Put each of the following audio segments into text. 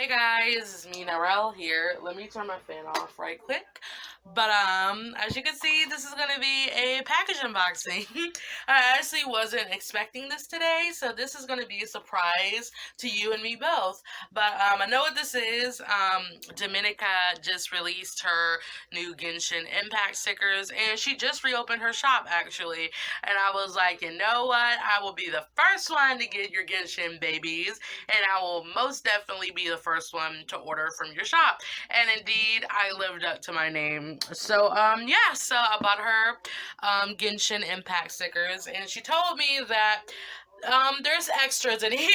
Hey guys, it's me Narelle here. Let me turn my fan off right quick. But as you can see, this is gonna be a package unboxing. I actually wasn't expecting this today, so this is gonna be a surprise to you and me both. But I know what this is. Domenica just released her new Genshin Impact stickers, and she just reopened her shop actually. And I was like, you know what? I will be the first one to get your Genshin babies, and I will most definitely be the first one to order from your shop. And indeed, I lived up to my name. So, yeah, so I bought her Genshin Impact stickers, and she told me that there's extras in here.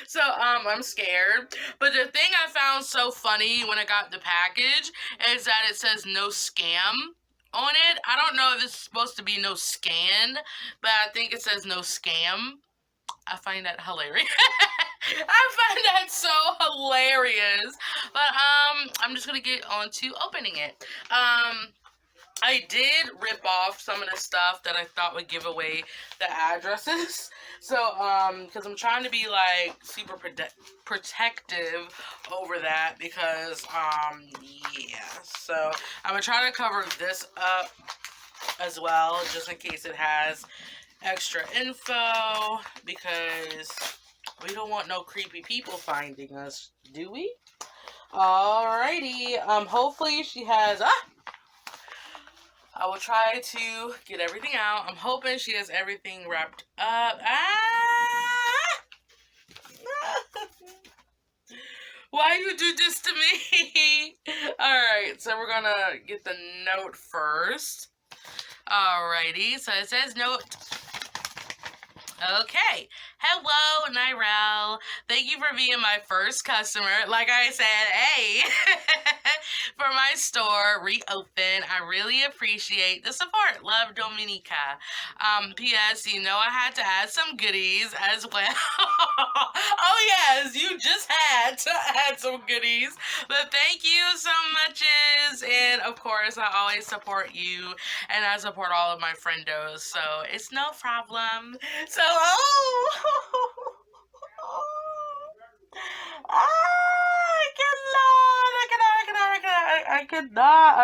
So, I'm scared. But the thing I found so funny when I got the package is that it says no scam on it. I don't know if it's supposed to be no scan, but I think it says no scam. I find that hilarious. I find that so hilarious. But I'm just gonna get on to opening it. I did rip off some of the stuff that I thought would give away the addresses. So, because I'm trying to be like super protective over that because, yeah. So, I'm gonna try to cover this up as well, just in case it has extra info, because we don't want no creepy people finding us, do we? Alrighty, hopefully she has, I will try to get everything out. I'm hoping she has everything wrapped up. Why you do this to me? Alright, so we're gonna get the note first. Alrighty, so it says note. Okay. Hello, Nirel. Thank you for being my first customer. Like I said, hey, for my store reopen. I really appreciate the support. Love, Domenica. P.S. You know I had to add some goodies as well. Oh yes, you just had to add some goodies. But thank you so much, and of course I always support you, and I support all of my friendos, so it's no problem. So,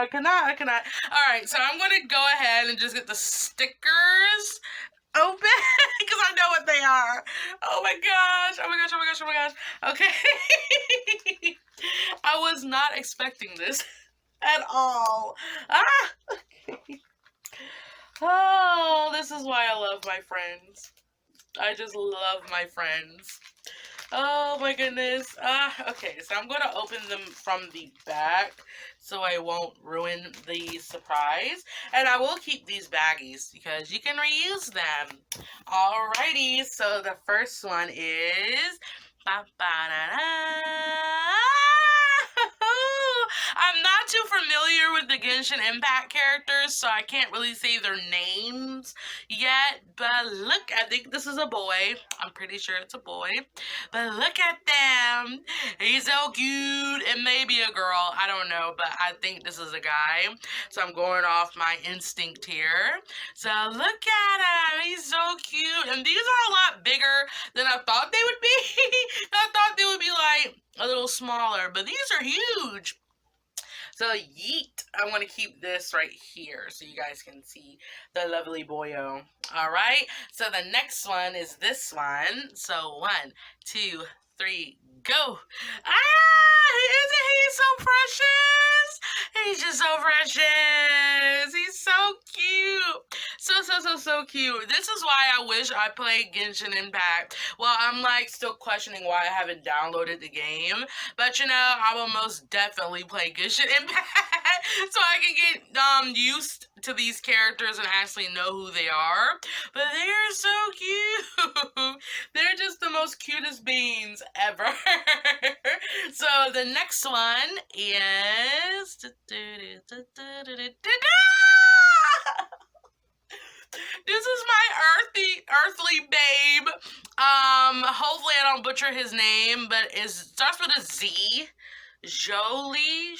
I cannot. All right, so I'm gonna go ahead and just get the stickers open because I know what they are. Oh my gosh! Oh my gosh! Oh my gosh! Oh my gosh! Okay, I was not expecting this at all. Okay. Oh, this is why I love my friends. I just love my friends. Oh my goodness. Okay, so I'm going to open them from the back so I won't ruin the surprise. And I will keep these baggies because you can reuse them. Alrighty, so the first one is... I'm not too familiar with the Genshin Impact characters, so I can't really say their names yet. But look, I think this is a boy. I'm pretty sure it's a boy. But look at them. He's so cute. It may be a girl. I don't know, but I think this is a guy. So I'm going off my instinct here. So look at him. He's so cute. And these are a lot bigger than I thought they would be. I thought they would be like a little smaller, but these are huge. So yeet, I want to keep this right here so you guys can see the lovely boyo. All right, so the next one is this one. So 1, 2, 3, go. Isn't he so precious? He's just so precious. He's so cute. So cute. This is why I wish I played Genshin Impact. Well, I'm like still questioning why I haven't downloaded the game. But you know, I will most definitely play Genshin Impact so I can get used to these characters and actually know who they are. But they're so cute. They're just the most cutest beans ever. So the next one is... This is my earthly babe. Hopefully I don't butcher his name, but it starts with a Z. Shogly.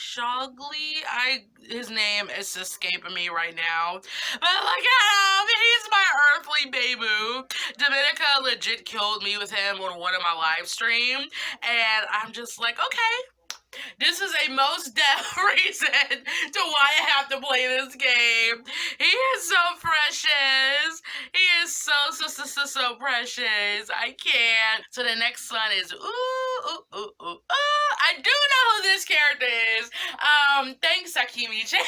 His name is escaping me right now. But look at him, he's my earthly baby. Domenica legit killed me with him on one of my live streams, and I'm just like, okay, this is a most deaf reason to why I have to play this game. He is so precious. He is so precious. I can't. So the next one is I do know who this character is. Thanks, Sakimi-chan.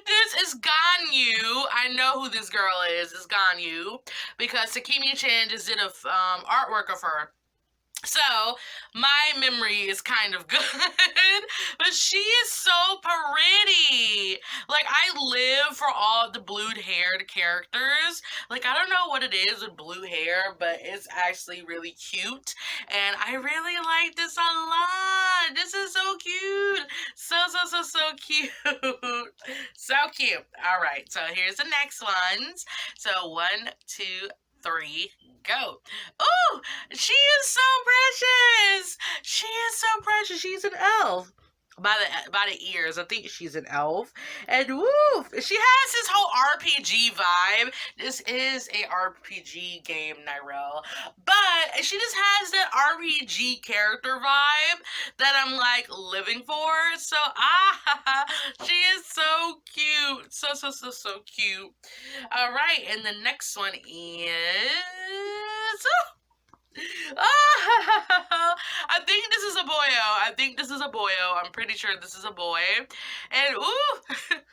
This is Ganyu. I know who this girl is. It's Ganyu because Sakimi-chan just did a artwork of her. So, my memory is kind of good, but she is so pretty. Like, I live for all the blue-haired characters. Like, I don't know what it is with blue hair, but it's actually really cute, and I really like this a lot. This is so cute. So cute. So cute. All right, so here's the next ones. So, 1, 2, 3, go. Oh, she is so precious. She is so precious. She's an elf. By the ears, I think she's an elf. And woo, she has this whole RPG vibe. This is a RPG game, Nyrel. But she just has that RPG character vibe that I'm like living for. So she is so cute. So cute. All right, and the next one is I think this is a boyo. I'm pretty sure this is a boy. And ooh,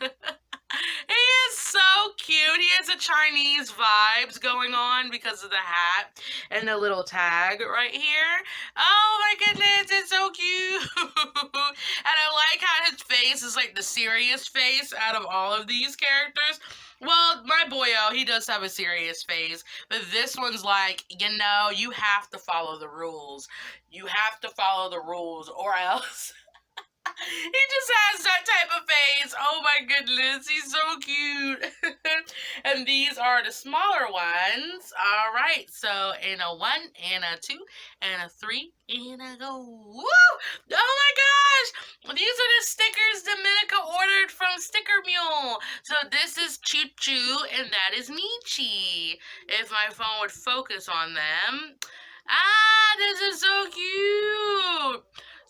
he is so cute. He has a Chinese vibes going on because of the hat and the little tag right here. Oh my goodness, it's so cute. And I like how his face is like the serious face out of all of these characters. Well, my boyo, he does have a serious face, but this one's like, you know, you have to follow the rules. You have to follow the rules, or else. He just has that type of face. Oh my goodness, he's so cute. And these are the smaller ones. All right, so in a 1 and a 2 and a 3 and a go. Woo! Oh my gosh! These are the stickers Domenica ordered from Sticker Mule. So this is Choo Choo and that is Michi. If my phone would focus on them. Ah, this is so cute.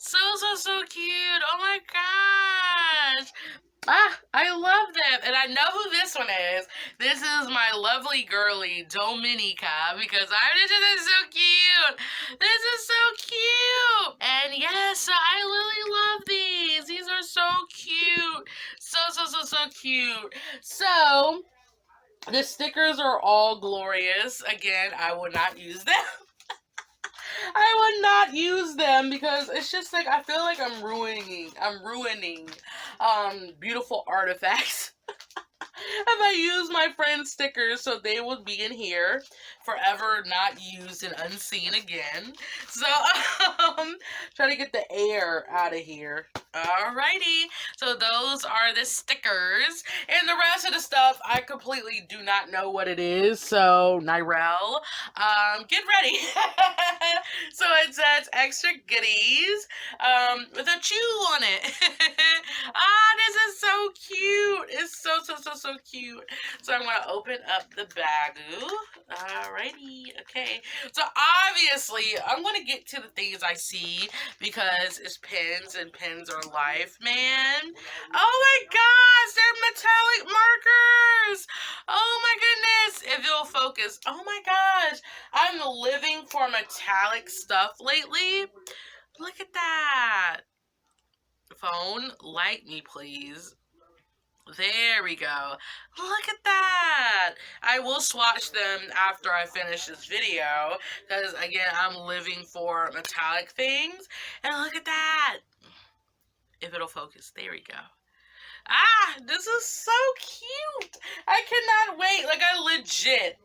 So cute. Oh my gosh. I love them. And I know who this one is. This is my lovely girly, Domenica, because this is so cute. This is so cute. And yes, I really love these. These are so cute. So cute. So, the stickers are all glorious. Again, I would not use them. I would not use them because it's just like I feel like I'm ruining beautiful artifacts. If I use my friend's stickers, so they would be in here forever, not used and unseen again. So, try to get the air out of here. Alrighty, so those are the stickers, and the rest of the stuff, I completely do not know what it is, so, Nyrel, get ready. So it says extra goodies, with a chew on it. This is so cute. It's so cute. So I'm gonna open up the bagoo. Alrighty, okay. So obviously, I'm gonna get to the things I see because it's pens and pens are life, man. Oh my gosh, they're metallic markers. Oh my goodness, if it'll focus. Oh my gosh, I'm living for metallic stuff lately. Look at that. Phone, light me, please. There we go. Look at that. I will swatch them after I finish this video because, again, I'm living for metallic things. And look at that. If it'll focus. There we go. This is so cute. I cannot wait. Like, I legit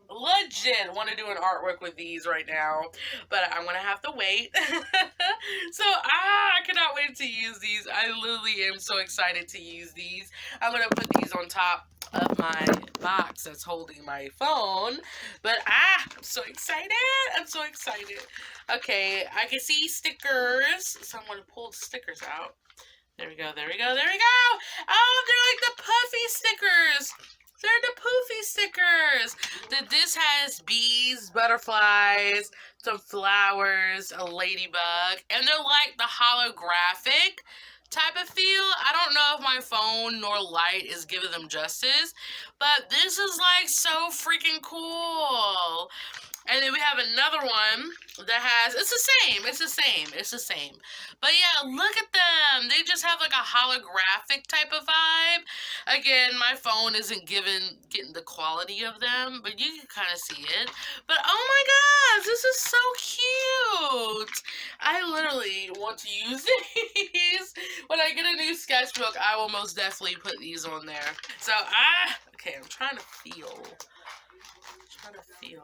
want to do an artwork with these right now. But I'm going to have to wait. So, I cannot wait to use these. I literally am so excited to use these. I'm going to put these on top of my box that's holding my phone. But I'm so excited. I'm so excited. Okay, I can see stickers. So I'm going to pull the stickers out. There we go, there we go, there we go! Oh, they're like the puffy stickers! They're the poofy stickers! This has bees, butterflies, some flowers, a ladybug, and they're like the holographic type of feel. I don't know if my phone nor light is giving them justice, but this is like so freaking cool. And then we have another one that has, it's the same, it's the same, it's the same. But yeah, look at them. They just have like a holographic type of vibe. Again, my phone isn't getting the quality of them, but you can kind of see it. But oh my gosh, this is so cute. I literally want to use these. When I get a new sketchbook, I will most definitely put these on there. So okay, I'm trying to feel.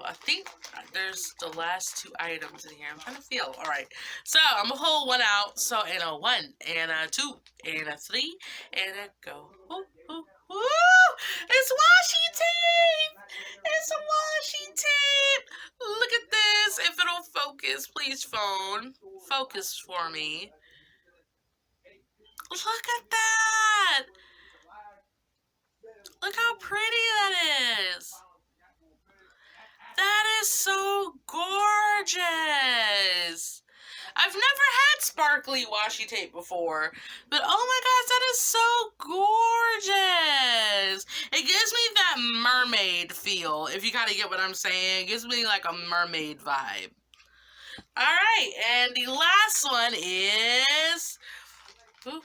I think there's the last two items in here. I'm trying to feel. All right. So I'm gonna hold one out. So and a 1 and a 2 and a 3 and a go. Ooh, ooh, ooh! It's washi tape. It's a washi tape. Look at this. If it'll focus, please, phone, focus for me. Look at that. Look how pretty that is. That is so gorgeous. I've never had sparkly washi tape before, but oh my gosh, that is so gorgeous. It gives me that mermaid feel, if you kind of get what I'm saying. It gives me like a mermaid vibe. All right, and the last one is... It's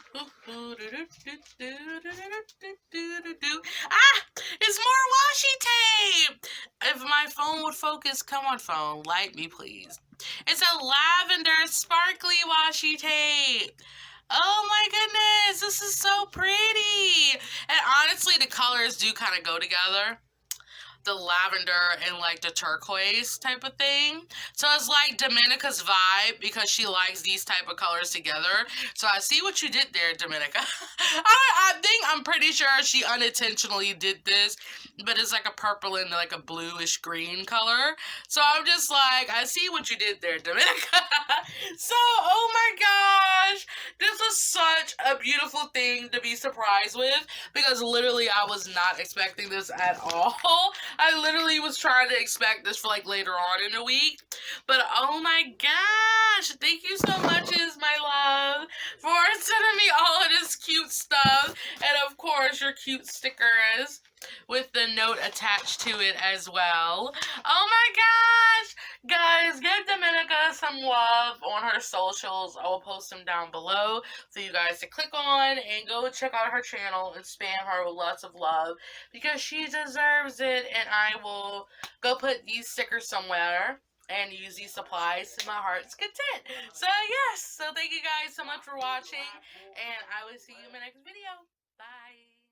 more washi tape! If my phone would focus, come on phone, light me please. It's a lavender sparkly washi tape. Oh my goodness, this is so pretty. And honestly, the colors do kind of go together. The lavender and like the turquoise type of thing. So it's like Domenica's vibe because she likes these type of colors together. So I see what you did there, Domenica. I'm pretty sure she unintentionally did this, but it's like a purple and like a bluish green color. So I'm just like, I see what you did there, Domenica. So, oh my gosh, this was such a beautiful thing to be surprised with because literally I was not expecting this at all. I literally was trying to expect this for like later on in the week. But oh my gosh, thank you so much, is my love, for sending me all of this cute stuff. And of course, your cute stickers with the note attached to it as well. Oh my gosh! Guys, give Domenica some love on her socials. I will post them down below for you guys to click on and go check out her channel and spam her with lots of love because she deserves it. And I will go put these stickers somewhere and use these supplies to my heart's content. So yes, so thank you guys so much for watching, and I will see you in my next video. Bye!